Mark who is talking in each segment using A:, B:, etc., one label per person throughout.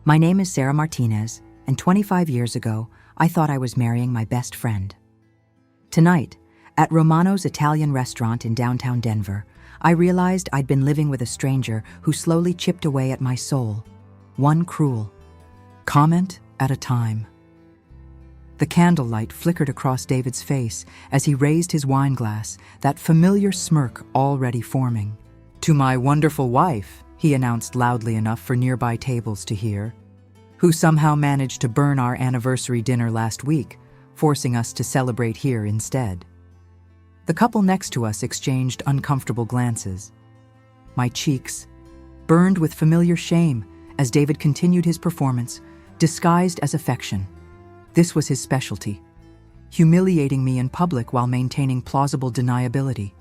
A: My name is Sarah Martinez, and 25 years ago, I thought I was marrying my best friend. Tonight, at Romano's Italian restaurant in downtown Denver, I realized I'd been living with a stranger who slowly chipped away at my soul, one cruel comment at a time. The candlelight flickered across David's face as he raised his wine glass, that familiar smirk already forming. "To my wonderful wife," he announced loudly enough for nearby tables to hear, "who somehow managed to burn our anniversary dinner last week, forcing us to celebrate here instead." The couple next to us exchanged uncomfortable glances. My cheeks burned with familiar shame as David continued his performance, disguised as affection. This was his specialty, humiliating me in public while maintaining plausible deniability.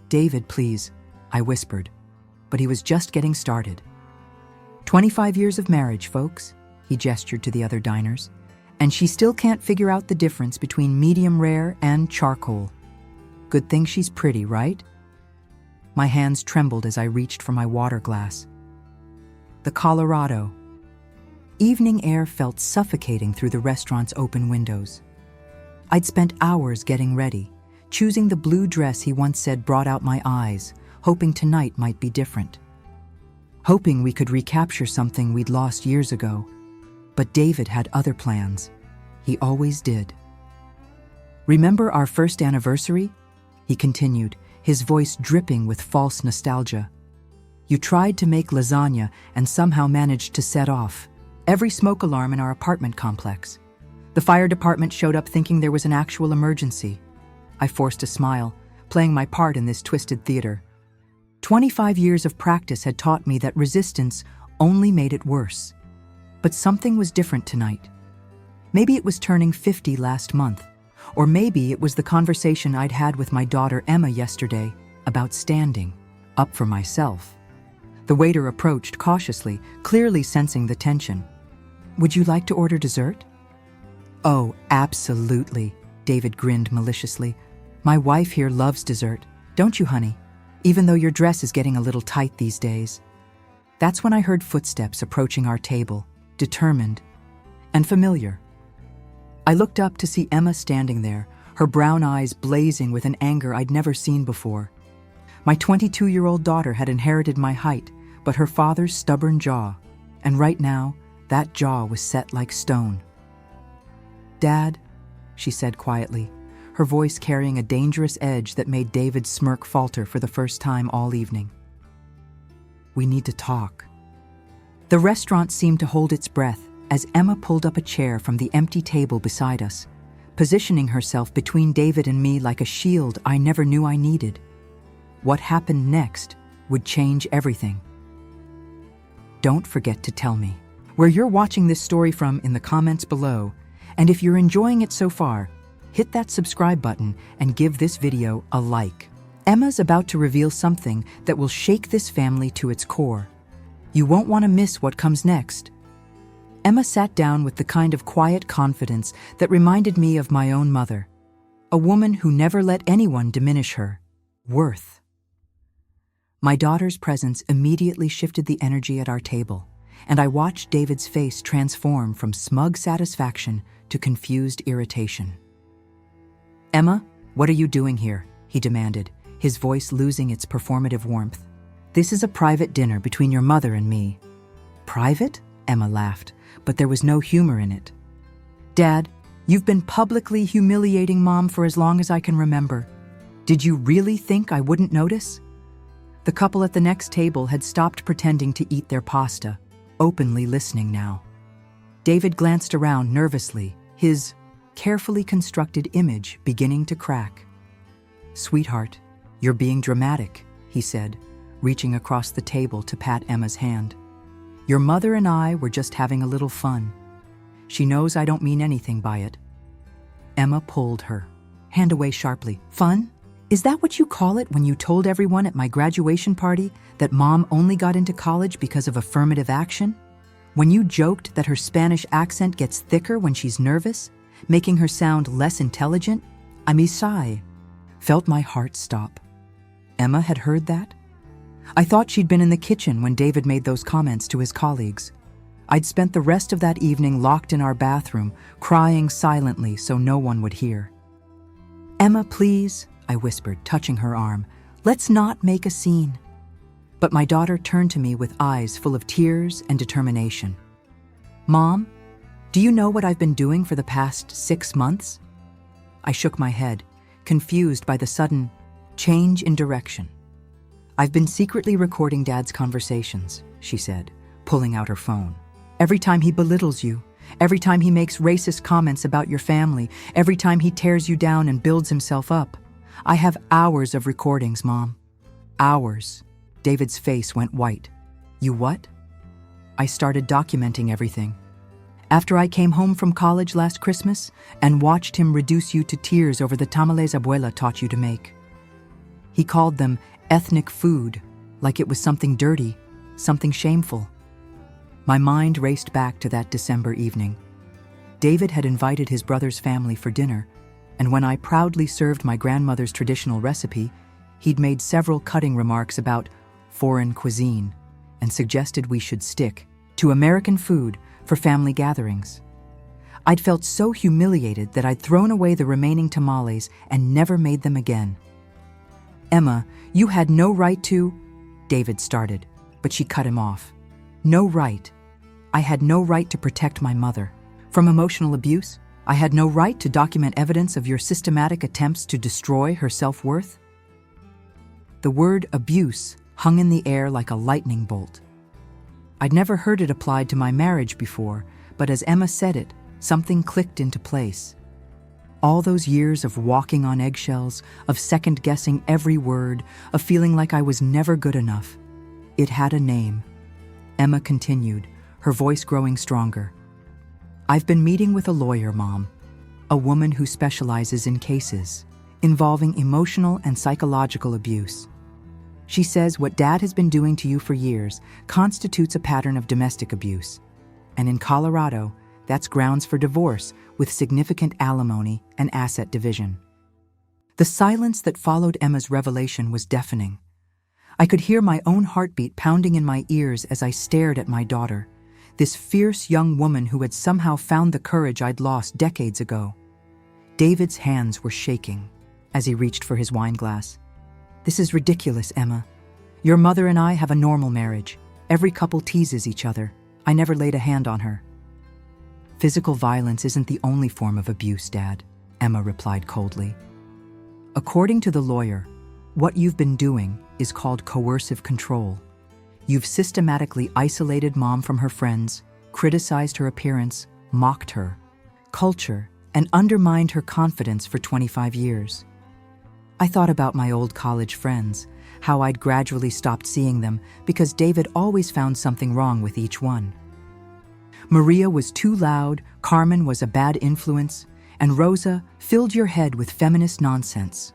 A: "David, please," I whispered, but he was just getting started. 25 years of marriage, folks," he gestured to the other diners, "and she still can't figure out the difference between medium rare and charcoal. Good thing she's pretty, right?" My hands trembled as I reached for my water glass. The Colorado. Evening air felt suffocating through the restaurant's open windows. I'd spent hours getting ready, choosing the blue dress he once said brought out my eyes, hoping tonight might be different. Hoping we could recapture something we'd lost years ago. But David had other plans. He always did. "Remember our first anniversary?" he continued, his voice dripping with false nostalgia. "You tried to make lasagna and somehow managed to set off every smoke alarm in our apartment complex. The fire department showed up thinking there was an actual emergency." I forced a smile, playing my part in this twisted theater. 25 years of practice had taught me that resistance only made it worse. But something was different tonight. Maybe it was turning 50 last month, or maybe it was the conversation I'd had with my daughter Emma yesterday about standing up for myself. The waiter approached cautiously, clearly sensing the tension. "Would you like to order dessert?" "Oh, absolutely," David grinned maliciously. "My wife here loves dessert, don't you, honey? Even though your dress is getting a little tight these days." That's when I heard footsteps approaching our table, determined and familiar. I looked up to see Emma standing there, her brown eyes blazing with an anger I'd never seen before. My 22-year-old daughter had inherited my height, but her father's stubborn jaw, and right now, that jaw was set like stone. "Dad," she said quietly, her voice carrying a dangerous edge that made David's smirk falter for the first time all evening. "We need to talk." The restaurant seemed to hold its breath as Emma pulled up a chair from the empty table beside us, positioning herself between David and me like a shield I never knew I needed. What happened next would change everything. Don't forget to tell me where you're watching this story from in the comments below, and if you're enjoying it so far, hit that subscribe button and give this video a like. Emma's about to reveal something that will shake this family to its core. You won't want to miss what comes next. Emma sat down with the kind of quiet confidence that reminded me of my own mother, a woman who never let anyone diminish her worth. My daughter's presence immediately shifted the energy at our table, and I watched David's face transform from smug satisfaction to confused irritation. "Emma, what are you doing here?" he demanded, his voice losing its performative warmth. "This is a private dinner between your mother and me." "Private?" Emma laughed, but there was no humor in it. "Dad, you've been publicly humiliating Mom for as long as I can remember. Did you really think I wouldn't notice?" The couple at the next table had stopped pretending to eat their pasta, openly listening now. David glanced around nervously, his carefully constructed image beginning to crack. "Sweetheart, you're being dramatic," he said, reaching across the table to pat Emma's hand. "Your mother and I were just having a little fun. She knows I don't mean anything by it." Emma pulled her hand away sharply. "Fun? Is that what you call it when you told everyone at my graduation party that Mom only got into college because of affirmative action? When you joked that her Spanish accent gets thicker when she's nervous, making her sound less intelligent? I felt my heart stop. Emma had heard that? I thought she'd been in the kitchen when David made those comments to his colleagues. I'd spent the rest of that evening locked in our bathroom, crying silently so no one would hear. "Emma, please," I whispered, touching her arm. "Let's not make a scene." But my daughter turned to me with eyes full of tears and determination. "Mom, do you know what I've been doing for the past 6 months?" I shook my head, confused by the sudden change in direction. "I've been secretly recording Dad's conversations," she said, pulling out her phone. "Every time he belittles you, every time he makes racist comments about your family, every time he tears you down and builds himself up. I have hours of recordings, Mom. Hours." David's face went white. "You what?" I started documenting everything. "After I came home from college last Christmas and watched him reduce you to tears over the tamales abuela taught you to make. He called them ethnic food, like it was something dirty, something shameful." My mind raced back to that December evening. David had invited his brother's family for dinner, and when I proudly served my grandmother's traditional recipe, he'd made several cutting remarks about foreign cuisine and suggested we should stick to American food for family gatherings. I'd felt so humiliated that I'd thrown away the remaining tamales and never made them again. "Emma, you had no right to," David started, but she cut him off. "No right. I had no right to protect my mother from emotional abuse. I had no right to document evidence of your systematic attempts to destroy her self-worth." The word abuse hung in the air like a lightning bolt. I'd never heard it applied to my marriage before, but as Emma said it, something clicked into place. All those years of walking on eggshells, of second-guessing every word, of feeling like I was never good enough. It had a name. Emma continued, her voice growing stronger. "I've been meeting with a lawyer, Mom, a woman who specializes in cases involving emotional and psychological abuse. She says what Dad has been doing to you for years constitutes a pattern of domestic abuse. And in Colorado, that's grounds for divorce with significant alimony and asset division." The silence that followed Emma's revelation was deafening. I could hear my own heartbeat pounding in my ears as I stared at my daughter, this fierce young woman who had somehow found the courage I'd lost decades ago. David's hands were shaking as he reached for his wine glass. "This is ridiculous, Emma. Your mother and I have a normal marriage. Every couple teases each other. I never laid a hand on her." "Physical violence isn't the only form of abuse, Dad," Emma replied coldly. "According to the lawyer, what you've been doing is called coercive control. You've systematically isolated Mom from her friends, criticized her appearance, mocked her culture, and undermined her confidence for 25 years. I thought about my old college friends, how I'd gradually stopped seeing them because David always found something wrong with each one. Maria was too loud, Carmen was a bad influence, and Rosa filled your head with feminist nonsense.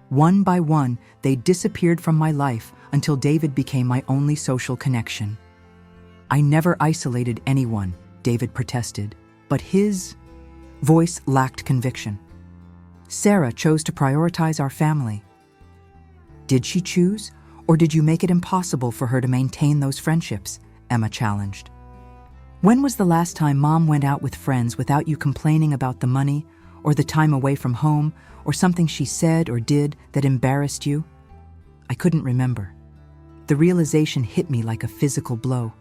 A: One by one, they disappeared from my life until David became my only social connection. I never isolated anyone, David protested, but his voice lacked conviction. Sarah chose to prioritize our family. Did she choose, or did you make it impossible for her to maintain those friendships? Emma challenged. When was the last time Mom went out with friends without you complaining about the money, or the time away from home, or something she said or did that embarrassed you? I couldn't remember. The realization hit me like a physical blow.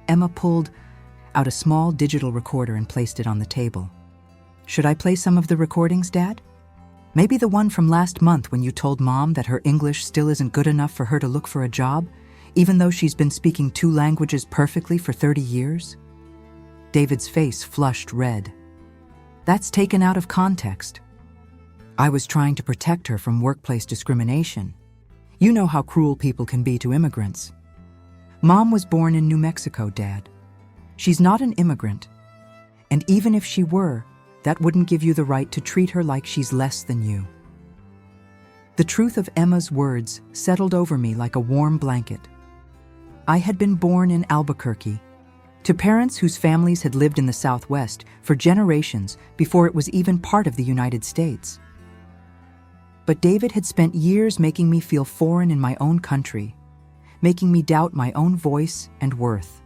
A: Emma pulled out a small digital recorder and placed it on the table. Should I play some of the recordings, Dad? Maybe the one from last month when you told Mom that her English still isn't good enough for her to look for a job, even though she's been speaking 2 languages perfectly for 30 years? David's face flushed red. That's taken out of context. I was trying to protect her from workplace discrimination. You know how cruel people can be to immigrants. Mom was born in New Mexico, Dad. She's not an immigrant. And even if she were, that wouldn't give you the right to treat her like she's less than you. The truth of Emma's words settled over me like a warm blanket. I had been born in Albuquerque, to parents whose families had lived in the Southwest for generations before it was even part of the United States. But David had spent years making me feel foreign in my own country, making me doubt my own voice and worth.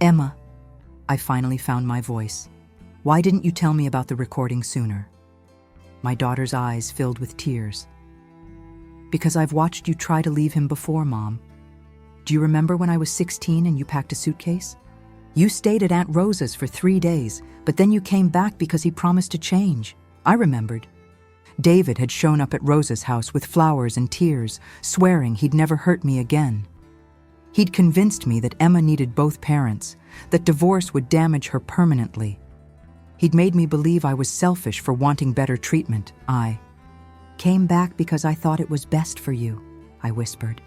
A: Emma, I finally found my voice. Why didn't you tell me about the recording sooner? My daughter's eyes filled with tears. Because I've watched you try to leave him before, Mom. Do you remember when I was 16 and you packed a suitcase? You stayed at Aunt Rosa's for 3 days, but then you came back because he promised to change. I remembered. David had shown up at Rosa's house with flowers and tears, swearing he'd never hurt me again. He'd convinced me that Emma needed both parents, that divorce would damage her permanently. He'd made me believe I was selfish for wanting better treatment. I came back because I thought it was best for you, I whispered.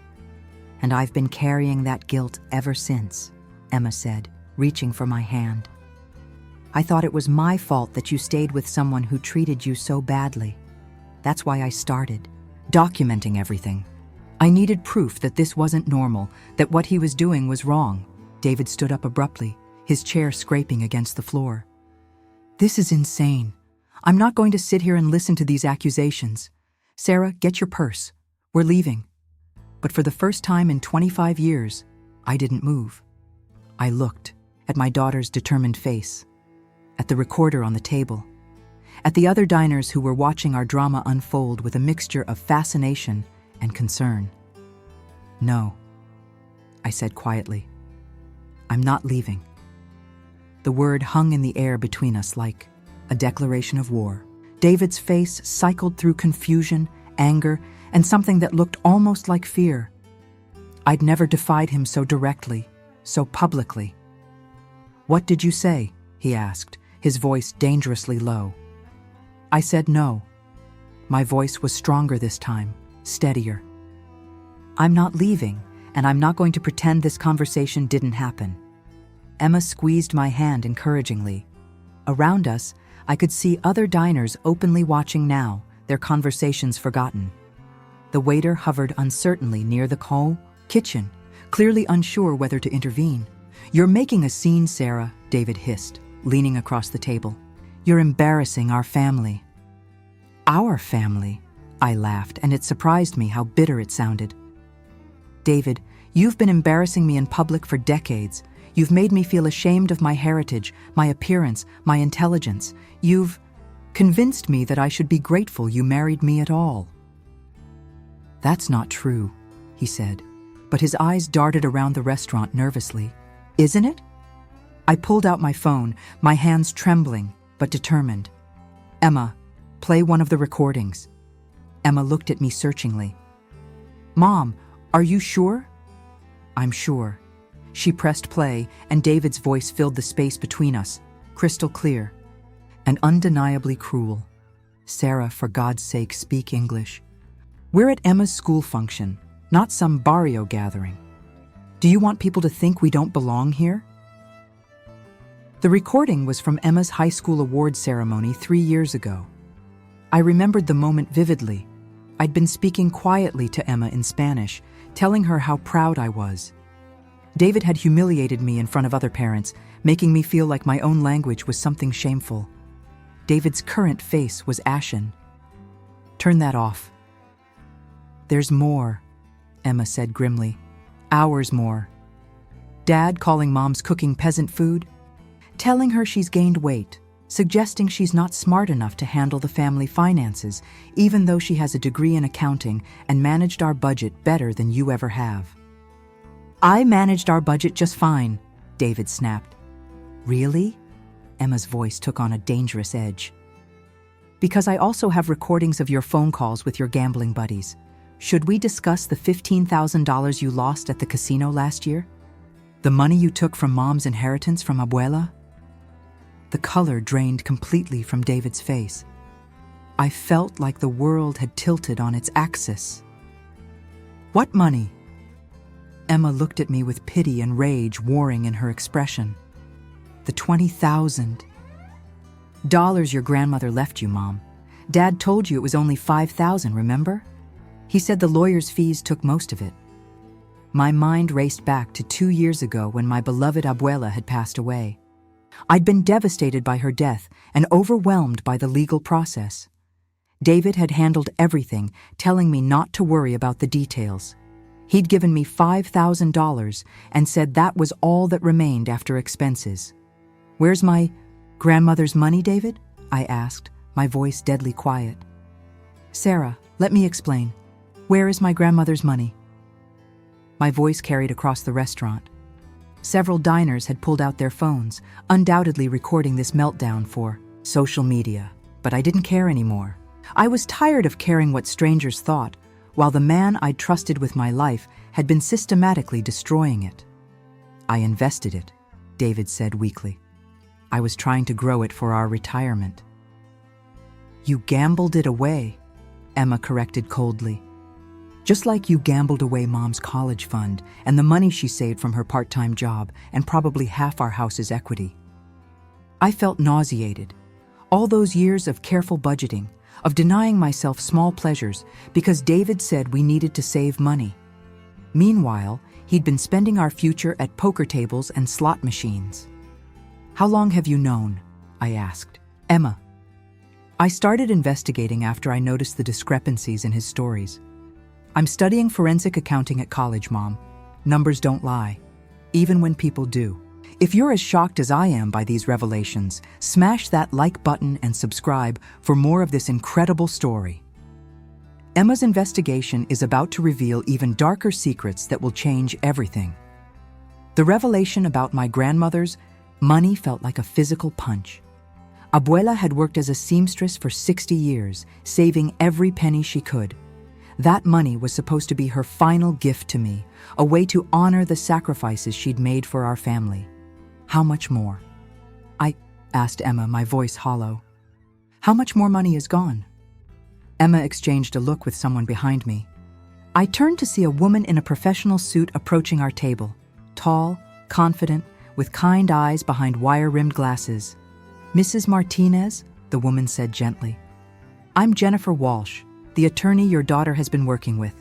A: And I've been carrying that guilt ever since, Emma said, reaching for my hand. I thought it was my fault that you stayed with someone who treated you so badly. That's why I started, documenting everything. I needed proof that this wasn't normal, that what he was doing was wrong. David stood up abruptly, his chair scraping against the floor. This is insane. I'm not going to sit here and listen to these accusations. Sarah, get your purse. We're leaving. But for the first time in 25 years, I didn't move. I looked at my daughter's determined face, at the recorder on the table, at the other diners who were watching our drama unfold with a mixture of fascination and concern. No, I said quietly. I'm not leaving. The word hung in the air between us like a declaration of war. David's face cycled through confusion, anger, and something that looked almost like fear. I'd never defied him so directly, so publicly. What did you say? He asked, his voice dangerously low. I said no. My voice was stronger this time, steadier. I'm not leaving, and I'm not going to pretend this conversation didn't happen. Emma squeezed my hand encouragingly. Around us, I could see other diners openly watching now, their conversations forgotten. The waiter hovered uncertainly near the kitchen, clearly unsure whether to intervene. You're making a scene, Sarah, David hissed, leaning across the table. You're embarrassing our family. Our family? I laughed, and it surprised me how bitter it sounded. David, you've been embarrassing me in public for decades. You've made me feel ashamed of my heritage, my appearance, my intelligence. You've convinced me that I should be grateful you married me at all. That's not true, he said, but his eyes darted around the restaurant nervously. Isn't it? I pulled out my phone, my hands trembling, but determined. Emma, play one of the recordings. Emma looked at me searchingly. Mom, are you sure? I'm sure. She pressed play, and David's voice filled the space between us, crystal clear and undeniably cruel. Sarah, for God's sake, speak English. We're at Emma's school function, not some barrio gathering. Do you want people to think we don't belong here? The recording was from Emma's high school awards ceremony 3 years ago. I remembered the moment vividly. I'd been speaking quietly to Emma in Spanish, telling her how proud I was. David had humiliated me in front of other parents, making me feel like my own language was something shameful. David's current face was ashen. Turn that off. There's more, Emma said grimly. Hours more. Dad calling Mom's cooking peasant food, telling her she's gained weight, suggesting she's not smart enough to handle the family finances, even though she has a degree in accounting and managed our budget better than you ever have. I managed our budget just fine, David snapped. Really? Emma's voice took on a dangerous edge. Because I also have recordings of your phone calls with your gambling buddies. Should we discuss the $15,000 you lost at the casino last year? The money you took from Mom's inheritance from Abuela? The color drained completely from David's face. I felt like the world had tilted on its axis. What money? Emma looked at me with pity and rage warring in her expression. The $20,000 your grandmother left you, Mom. Dad told you it was only $5,000, remember? He said the lawyer's fees took most of it. My mind raced back to 2 years ago when my beloved Abuela had passed away. I'd been devastated by her death and overwhelmed by the legal process. David had handled everything, telling me not to worry about the details. He'd given me $5,000 and said that was all that remained after expenses. "Where's my grandmother's money, David?" I asked, my voice deadly quiet. "Sarah, let me explain. Where is my grandmother's money?" My voice carried across the restaurant. Several diners had pulled out their phones, undoubtedly recording this meltdown for social media. But I didn't care anymore. I was tired of caring what strangers thought, while the man I'd trusted with my life had been systematically destroying it. "I invested it," David said weakly. "I was trying to grow it for our retirement." "You gambled it away," Emma corrected coldly. "Just like you gambled away Mom's college fund and the money she saved from her part-time job and probably half our house's equity." I felt nauseated. All those years of careful budgeting, of denying myself small pleasures because David said we needed to save money. Meanwhile, he'd been spending our future at poker tables and slot machines. "How long have you known?" I asked. "Emma." I started investigating after I noticed the discrepancies in his stories. "I'm studying forensic accounting at college, Mom. Numbers don't lie, even when people do." If you're as shocked as I am by these revelations, smash that like button and subscribe for more of this incredible story. Emma's investigation is about to reveal even darker secrets that will change everything. The revelation about my grandmother's money felt like a physical punch. Abuela had worked as a seamstress for 60 years, saving every penny she could. That money was supposed to be her final gift to me, a way to honor the sacrifices she'd made for our family. "How much more?" I asked Emma, my voice hollow. "How much more money is gone?" Emma exchanged a look with someone behind me. I turned to see a woman in a professional suit approaching our table, tall, confident, with kind eyes behind wire-rimmed glasses. "Mrs. Martinez," the woman said gently. "I'm Jennifer Walsh, the attorney your daughter has been working with.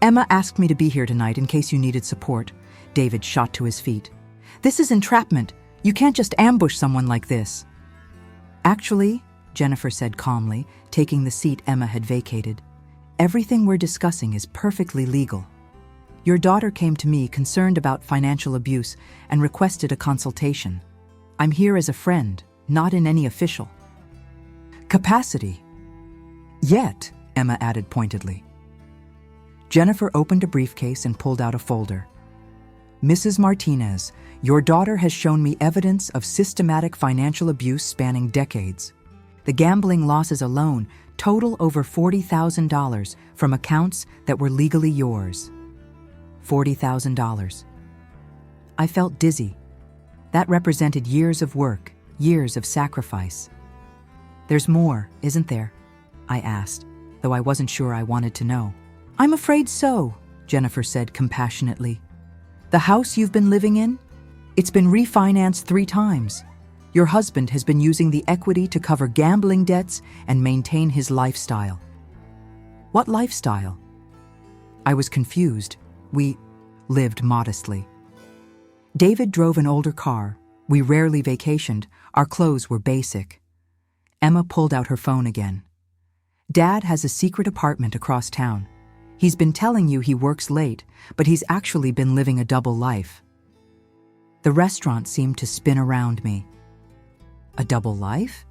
A: Emma asked me to be here tonight in case you needed support." David shot to his feet. "This is entrapment. You can't just ambush someone like this." "Actually," Jennifer said calmly, taking the seat Emma had vacated, "everything we're discussing is perfectly legal. Your daughter came to me concerned about financial abuse and requested a consultation. I'm here as a friend, not in any official capacity." "Yet," Emma added pointedly. Jennifer opened a briefcase and pulled out a folder. "Mrs. Martinez, your daughter has shown me evidence of systematic financial abuse spanning decades. The gambling losses alone total over $40,000 from accounts that were legally yours." $40,000. I felt dizzy. That represented years of work, years of sacrifice. "There's more, isn't there?" I asked, though I wasn't sure I wanted to know. "I'm afraid so," Jennifer said compassionately. "The house you've been living in? It's been refinanced 3 times. Your husband has been using the equity to cover gambling debts and maintain his lifestyle." "What lifestyle?" I was confused. "We lived modestly. David drove an older car. We rarely vacationed. Our clothes were basic." Emma pulled out her phone again. "Dad has a secret apartment across town. He's been telling you he works late, but he's actually been living a double life." The restaurant seemed to spin around me. "A double life?"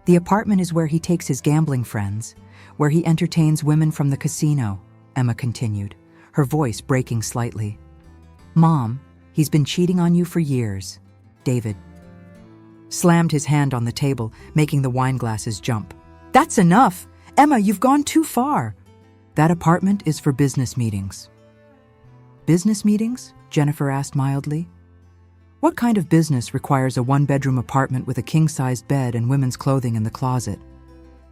A: "The apartment is where he takes his gambling friends, where he entertains women from the casino," Emma continued, her voice breaking slightly. "Mom, he's been cheating on you for years." David slammed his hand on the table, making the wine glasses jump. "That's enough! Emma, you've gone too far." "That apartment is for business meetings." "Business meetings?" Jennifer asked mildly. "What kind of business requires a 1-bedroom apartment with a king-sized bed and women's clothing in the closet?"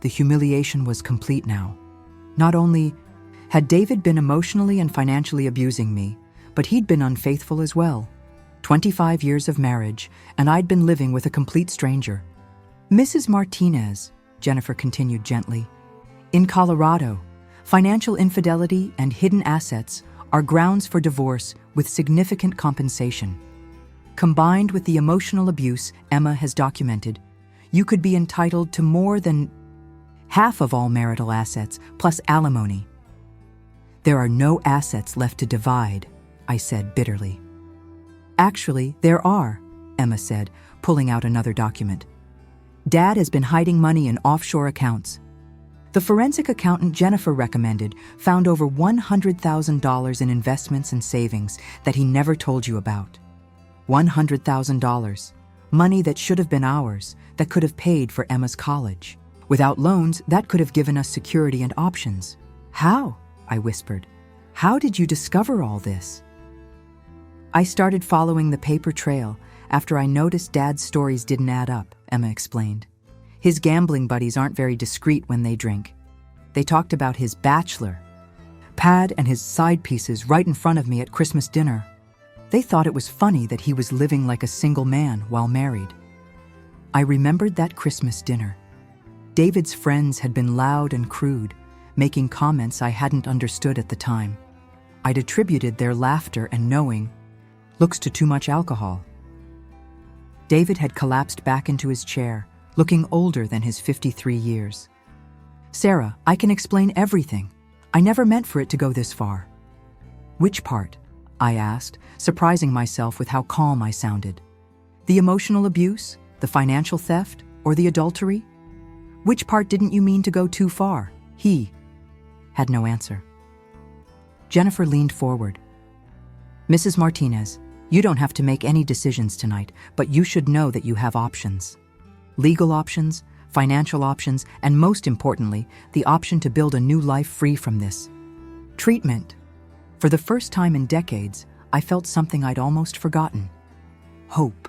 A: The humiliation was complete now. Not only had David been emotionally and financially abusing me, but he'd been unfaithful as well. 25 years of marriage, and I'd been living with a complete stranger. "Mrs. Martinez," Jennifer continued gently, "in Colorado, financial infidelity and hidden assets are grounds for divorce with significant compensation. Combined with the emotional abuse Emma has documented, you could be entitled to more than half of all marital assets, plus alimony. There are no assets left to divide, I said bitterly. Actually, there are, Emma said, pulling out another document. Dad has been hiding money in offshore accounts. The forensic accountant Jennifer recommended found over $100,000 in investments and savings that he never told you about. $100,000. Money that should have been ours, that could have paid for Emma's college. Without loans, that could have given us security and options. How? I whispered. How did you discover all this? I started following the paper trail after I noticed Dad's stories didn't add up, Emma explained. His gambling buddies aren't very discreet when they drink. They talked about his bachelor pad and his side pieces right in front of me at Christmas dinner. They thought it was funny that he was living like a single man while married. I remembered that Christmas dinner. David's friends had been loud and crude, making comments I hadn't understood at the time. I'd attributed their laughter and knowing looks to too much alcohol. David had collapsed back into his chair, looking older than his 53 years. Sarah, I can explain everything. I never meant for it to go this far. Which part? I asked, surprising myself with how calm I sounded. The emotional abuse, the financial theft, or the adultery? Which part didn't you mean to go too far? He had no answer. Jennifer leaned forward. Mrs. Martinez, you don't have to make any decisions tonight, but you should know that you have options. Legal options, financial options, and most importantly, the option to build a new life free from this. Treatment. For the first time in decades, I felt something I'd almost forgotten. Hope.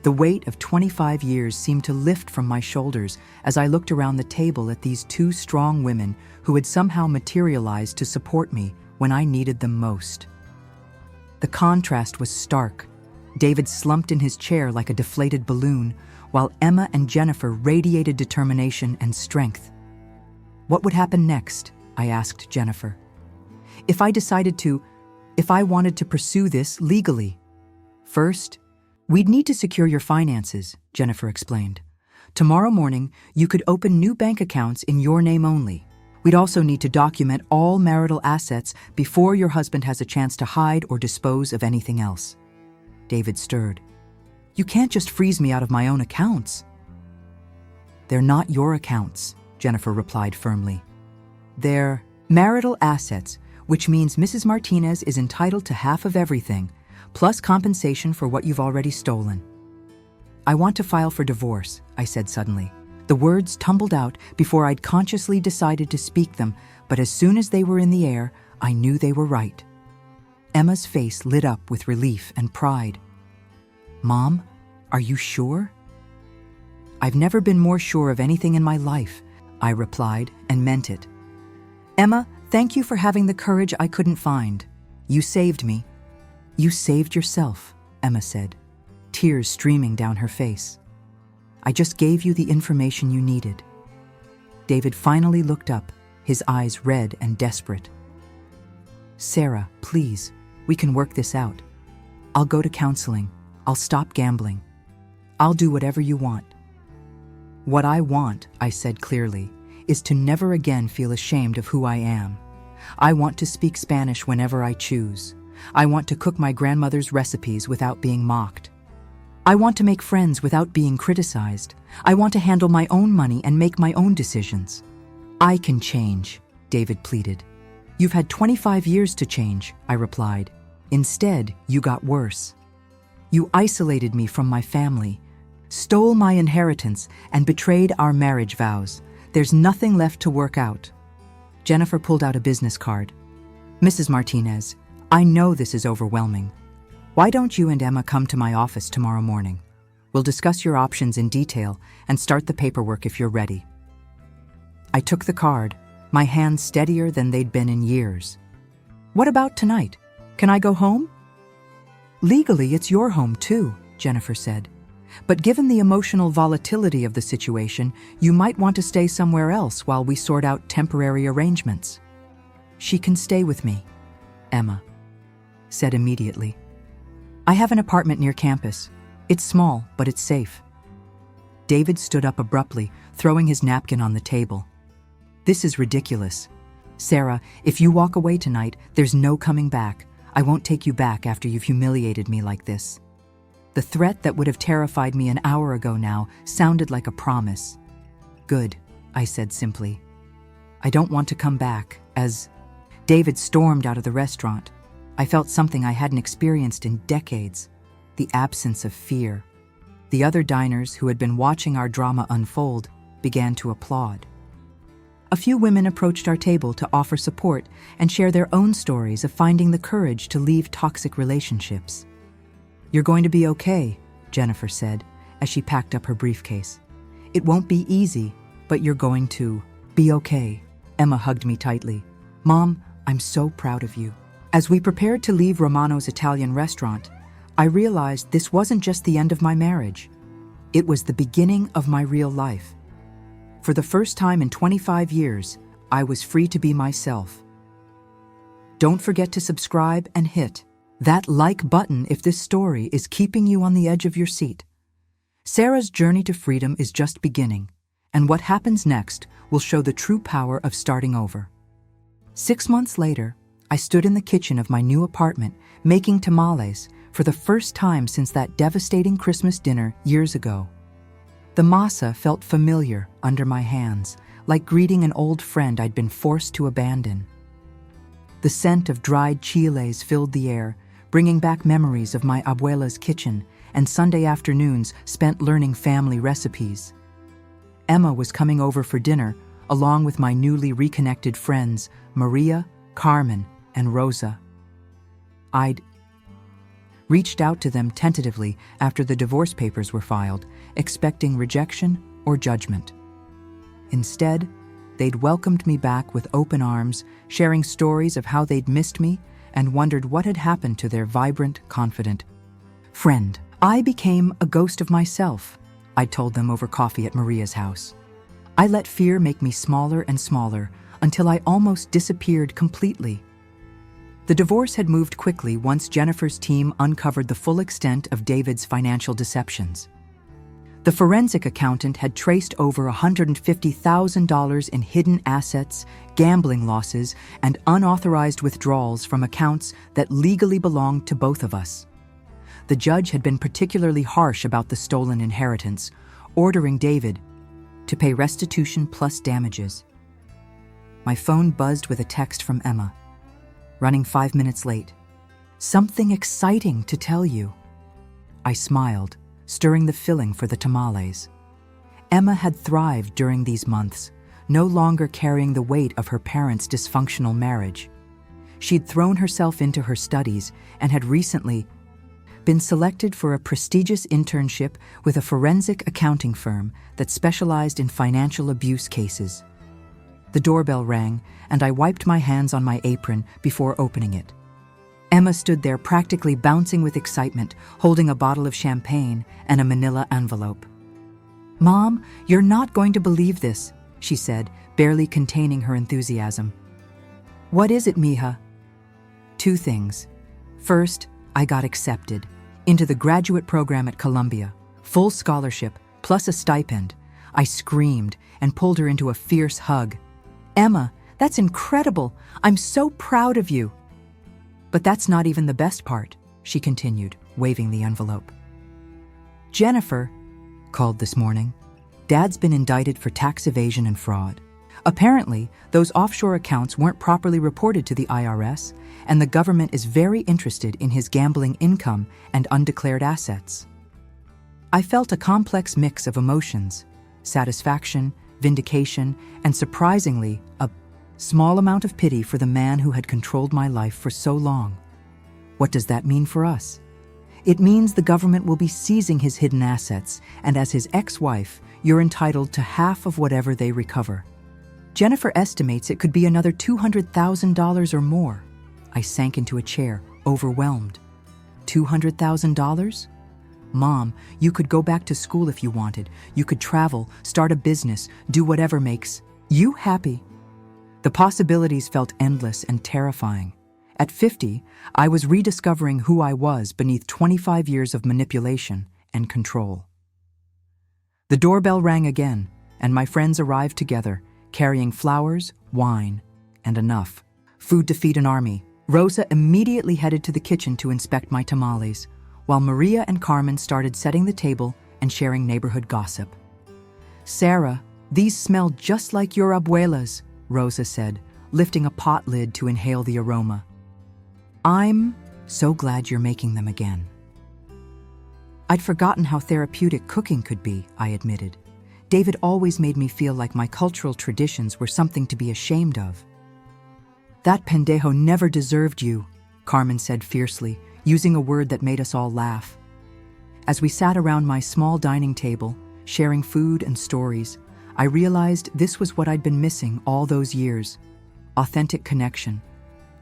A: The weight of 25 years seemed to lift from my shoulders as I looked around the table at these two strong women who had somehow materialized to support me when I needed them most. The contrast was stark. David slumped in his chair like a deflated balloon, while Emma and Jennifer radiated determination and strength. What would happen next? I asked Jennifer. If I wanted to pursue this legally. First, we'd need to secure your finances, Jennifer explained. Tomorrow morning, you could open new bank accounts in your name only. We'd also need to document all marital assets before your husband has a chance to hide or dispose of anything else. David stirred. You can't just freeze me out of my own accounts. They're not your accounts, Jennifer replied firmly. They're marital assets, which means Mrs. Martinez is entitled to half of everything, plus compensation for what you've already stolen. I want to file for divorce, I said suddenly. The words tumbled out before I'd consciously decided to speak them, but as soon as they were in the air, I knew they were right. Emma's face lit up with relief and pride. Mom, are you sure? I've never been more sure of anything in my life, I replied and meant it. Emma, thank you for having the courage I couldn't find. You saved me. You saved yourself, Emma said, tears streaming down her face. I just gave you the information you needed. David finally looked up, his eyes red and desperate. Sarah, please, we can work this out. I'll go to counseling. I'll stop gambling. I'll do whatever you want. What I want, I said clearly, is to never again feel ashamed of who I am. I want to speak Spanish whenever I choose. I want to cook my grandmother's recipes without being mocked. I want to make friends without being criticized. I want to handle my own money and make my own decisions. I can change, David pleaded. You've had 25 years to change, I replied. Instead, you got worse. You isolated me from my family, stole my inheritance, and betrayed our marriage vows. There's nothing left to work out. Jennifer pulled out a business card. Mrs. Martinez, I know this is overwhelming. Why don't you and Emma come to my office tomorrow morning? We'll discuss your options in detail and start the paperwork if you're ready. I took the card, my hands steadier than they'd been in years. What about tonight? Can I go home? Legally, it's your home too, Jennifer said. But given the emotional volatility of the situation, you might want to stay somewhere else while we sort out temporary arrangements. She can stay with me, Emma said immediately. I have an apartment near campus. It's small, but it's safe. David stood up abruptly, throwing his napkin on the table. This is ridiculous. Sarah, if you walk away tonight, there's no coming back. I won't take you back after you've humiliated me like this. The threat that would have terrified me an hour ago now sounded like a promise. Good, I said simply. I don't want to come back. As David stormed out of the restaurant, I felt something I hadn't experienced in decades, the absence of fear. The other diners who had been watching our drama unfold began to applaud. A few women approached our table to offer support and share their own stories of finding the courage to leave toxic relationships. You're going to be okay, Jennifer said as she packed up her briefcase. It won't be easy, but you're going to be okay. Emma hugged me tightly. Mom, I'm so proud of you. As we prepared to leave Romano's Italian restaurant, I realized this wasn't just the end of my marriage. It was the beginning of my real life. For the first time in 25 years, I was free to be myself. Don't forget to subscribe and hit that like button if this story is keeping you on the edge of your seat. Sarah's journey to freedom is just beginning, and what happens next will show the true power of starting over. 6 months later, I stood in the kitchen of my new apartment making tamales for the first time since that devastating Christmas dinner years ago. The masa felt familiar under my hands, like greeting an old friend I'd been forced to abandon. The scent of dried chiles filled the air, bringing back memories of my abuela's kitchen and Sunday afternoons spent learning family recipes. Emma was coming over for dinner, along with my newly reconnected friends, Maria, Carmen, and Rosa. I'd reached out to them tentatively after the divorce papers were filed, expecting rejection or judgment. Instead, they'd welcomed me back with open arms, sharing stories of how they'd missed me and wondered what had happened to their vibrant, confident friend. I became a ghost of myself, I told them over coffee at Maria's house. I let fear make me smaller and smaller until I almost disappeared completely. The divorce had moved quickly once Jennifer's team uncovered the full extent of David's financial deceptions. The forensic accountant had traced over $150,000 in hidden assets, gambling losses, and unauthorized withdrawals from accounts that legally belonged to both of us. The judge had been particularly harsh about the stolen inheritance, ordering David to pay restitution plus damages. My phone buzzed with a text from Emma. Running 5 minutes late. Something exciting to tell you. I smiled, stirring the filling for the tamales. Emma had thrived during these months, no longer carrying the weight of her parents' dysfunctional marriage. She'd thrown herself into her studies and had recently been selected for a prestigious internship with a forensic accounting firm that specialized in financial abuse cases. The doorbell rang, and I wiped my hands on my apron before opening it. Emma stood there practically bouncing with excitement, holding a bottle of champagne and a manila envelope. "Mom, you're not going to believe this," she said, barely containing her enthusiasm. "What is it, mija?" "2 things. First, I got accepted into the graduate program at Columbia, full scholarship, plus a stipend." I screamed and pulled her into a fierce hug. "Emma, that's incredible! I'm so proud of you!" "But that's not even the best part," she continued, waving the envelope. "Jennifer called this morning. Dad's been indicted for tax evasion and fraud. Apparently, those offshore accounts weren't properly reported to the IRS, and the government is very interested in his gambling income and undeclared assets." I felt a complex mix of emotions: satisfaction, vindication, and surprisingly, a small amount of pity for the man who had controlled my life for so long. What does that mean for us? It means the government will be seizing his hidden assets, and as his ex-wife, you're entitled to half of whatever they recover. Jennifer estimates it could be another $200,000 or more. I sank into a chair, overwhelmed. $200,000? Mom, you could go back to school if you wanted. You could travel, start a business, do whatever makes you happy. The possibilities felt endless and terrifying. At 50, I was rediscovering who I was beneath 25 years of manipulation and control. The doorbell rang again, and my friends arrived together, carrying flowers, wine, and enough. Food to feed an army. Rosa immediately headed to the kitchen to inspect my tamales, while Maria and Carmen started setting the table and sharing neighborhood gossip. "Sarah, these smell just like your abuelas," Rosa said, lifting a pot lid to inhale the aroma. "I'm so glad you're making them again." I'd forgotten how therapeutic cooking could be, I admitted. David always made me feel like my cultural traditions were something to be ashamed of. "That pendejo never deserved you," Carmen said fiercely, using a word that made us all laugh. As we sat around my small dining table, sharing food and stories, I realized this was what I'd been missing all those years: authentic connection,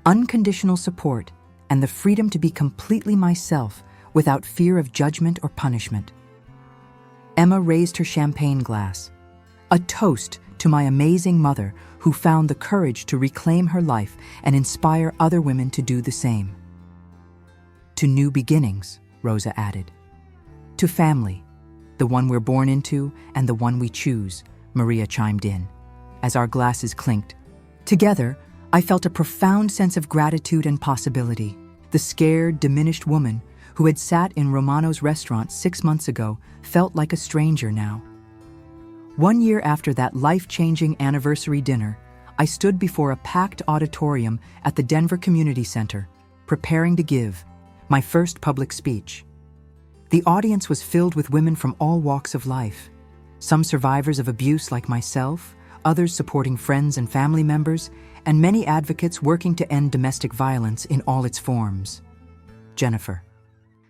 A: unconditional support, and the freedom to be completely myself without fear of judgment or punishment. Emma raised her champagne glass, a toast to my amazing mother who found the courage to reclaim her life and inspire other women to do the same. "To new beginnings," Rosa added. "To family, the one we're born into and the one we choose," Maria chimed in, as our glasses clinked. Together, I felt a profound sense of gratitude and possibility. The scared, diminished woman who had sat in Romano's restaurant 6 months ago felt like a stranger now. 1 year after that life-changing anniversary dinner, I stood before a packed auditorium at the Denver Community Center, preparing to give my first public speech. The audience was filled with women from all walks of life, some survivors of abuse like myself, others supporting friends and family members, and many advocates working to end domestic violence in all its forms. Jennifer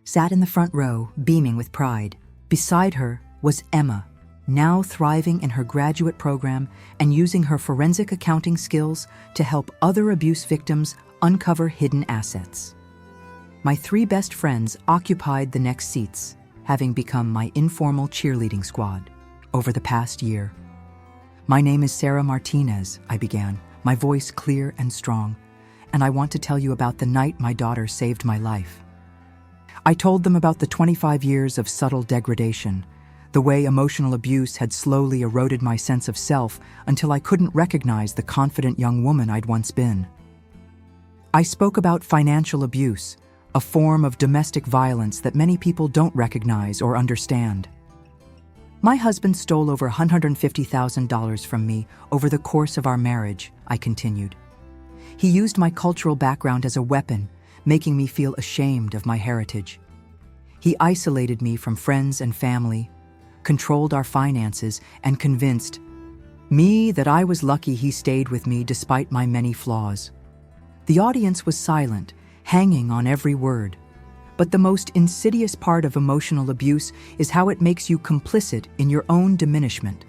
A: sat in the front row, beaming with pride. Beside her was Emma, now thriving in her graduate program and using her forensic accounting skills to help other abuse victims uncover hidden assets. My 3 best friends occupied the next seats, having become my informal cheerleading squad over the past year. "My name is Sarah Martinez," I began, my voice clear and strong, "and I want to tell you about the night my daughter saved my life." I told them about the 25 years of subtle degradation, the way emotional abuse had slowly eroded my sense of self until I couldn't recognize the confident young woman I'd once been. I spoke about financial abuse, a form of domestic violence that many people don't recognize or understand. "My husband stole over $150,000 from me over the course of our marriage," I continued. "He used my cultural background as a weapon, making me feel ashamed of my heritage. He isolated me from friends and family, controlled our finances, and convinced me that I was lucky he stayed with me despite my many flaws." The audience was silent, hanging on every word. But the most insidious part of emotional abuse is how it makes you complicit in your own diminishment.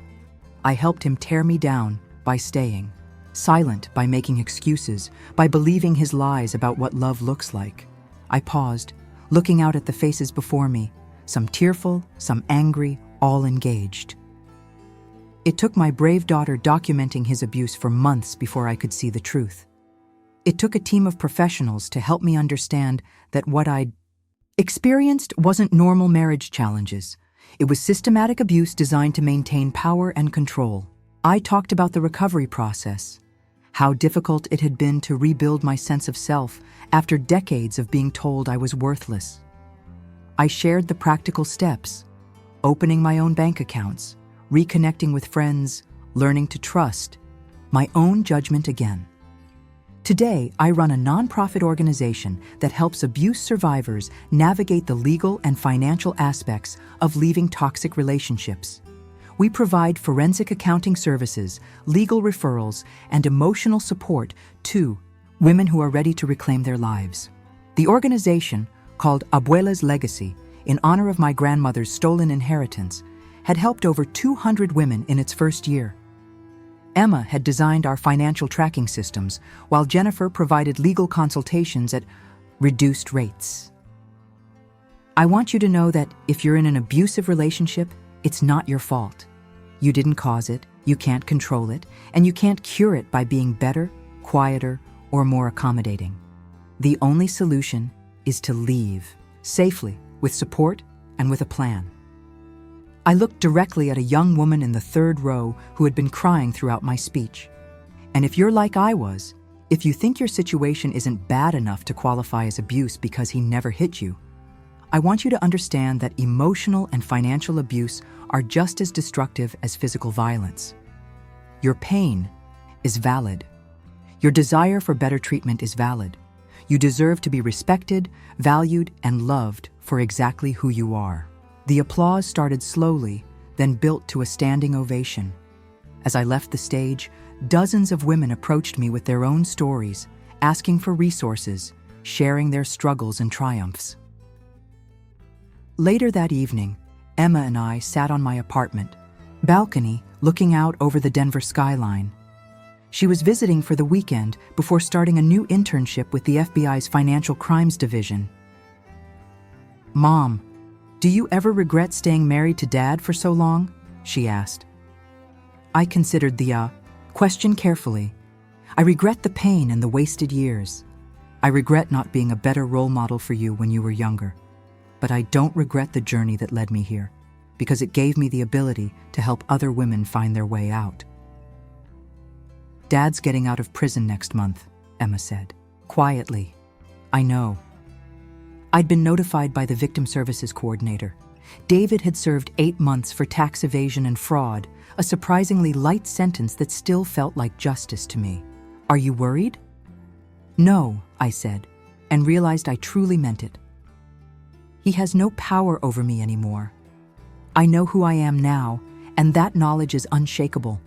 A: I helped him tear me down by staying, silent by making excuses, by believing his lies about what love looks like. I paused, looking out at the faces before me, some tearful, some angry, all engaged. It took my brave daughter documenting his abuse for months before I could see the truth. It took a team of professionals to help me understand that what I'd experienced wasn't normal marriage challenges. It was systematic abuse designed to maintain power and control. I talked about the recovery process, how difficult it had been to rebuild my sense of self after decades of being told I was worthless. I shared the practical steps: opening my own bank accounts, reconnecting with friends, learning to trust my own judgment again. Today, I run a nonprofit organization that helps abuse survivors navigate the legal and financial aspects of leaving toxic relationships. We provide forensic accounting services, legal referrals, and emotional support to women who are ready to reclaim their lives. The organization, called Abuela's Legacy, in honor of my grandmother's stolen inheritance, had helped over 200 women in its first year. Emma had designed our financial tracking systems, while Jennifer provided legal consultations at reduced rates. I want you to know that if you're in an abusive relationship, it's not your fault. You didn't cause it, you can't control it, and you can't cure it by being better, quieter, or more accommodating. The only solution is to leave, safely, with support and with a plan. I looked directly at a young woman in the third row who had been crying throughout my speech. And if you're like I was, if you think your situation isn't bad enough to qualify as abuse because he never hit you, I want you to understand that emotional and financial abuse are just as destructive as physical violence. Your pain is valid. Your desire for better treatment is valid. You deserve to be respected, valued, and loved for exactly who you are. The applause started slowly, then built to a standing ovation. As I left the stage, dozens of women approached me with their own stories, asking for resources, sharing their struggles and triumphs. Later that evening, Emma and I sat on my apartment balcony looking out over the Denver skyline. She was visiting for the weekend before starting a new internship with the FBI's Financial Crimes Division. "Mom, do you ever regret staying married to Dad for so long?" she asked. I considered the question carefully. I regret the pain and the wasted years. I regret not being a better role model for you when you were younger. But I don't regret the journey that led me here, because it gave me the ability to help other women find their way out. "Dad's getting out of prison next month," Emma said, quietly. "I know." I'd been notified by the Victim Services Coordinator. David had served 8 months for tax evasion and fraud, a surprisingly light sentence that still felt like justice to me. "Are you worried?" "No," I said, and realized I truly meant it. He has no power over me anymore. I know who I am now, and that knowledge is unshakable.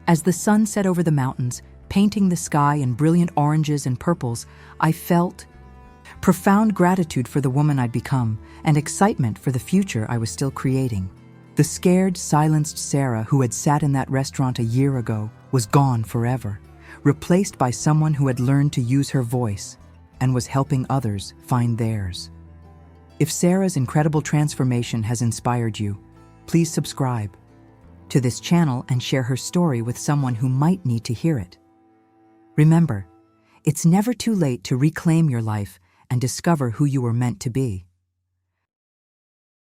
A: As the sun set over the mountains, painting the sky in brilliant oranges and purples, I felt profound gratitude for the woman I'd become and excitement for the future I was still creating. The scared, silenced Sarah who had sat in that restaurant a year ago was gone forever, replaced by someone who had learned to use her voice and was helping others find theirs. If Sarah's incredible transformation has inspired you, please subscribe to this channel and share her story with someone who might need to hear it. Remember, it's never too late to reclaim your life and discover who you were meant to be.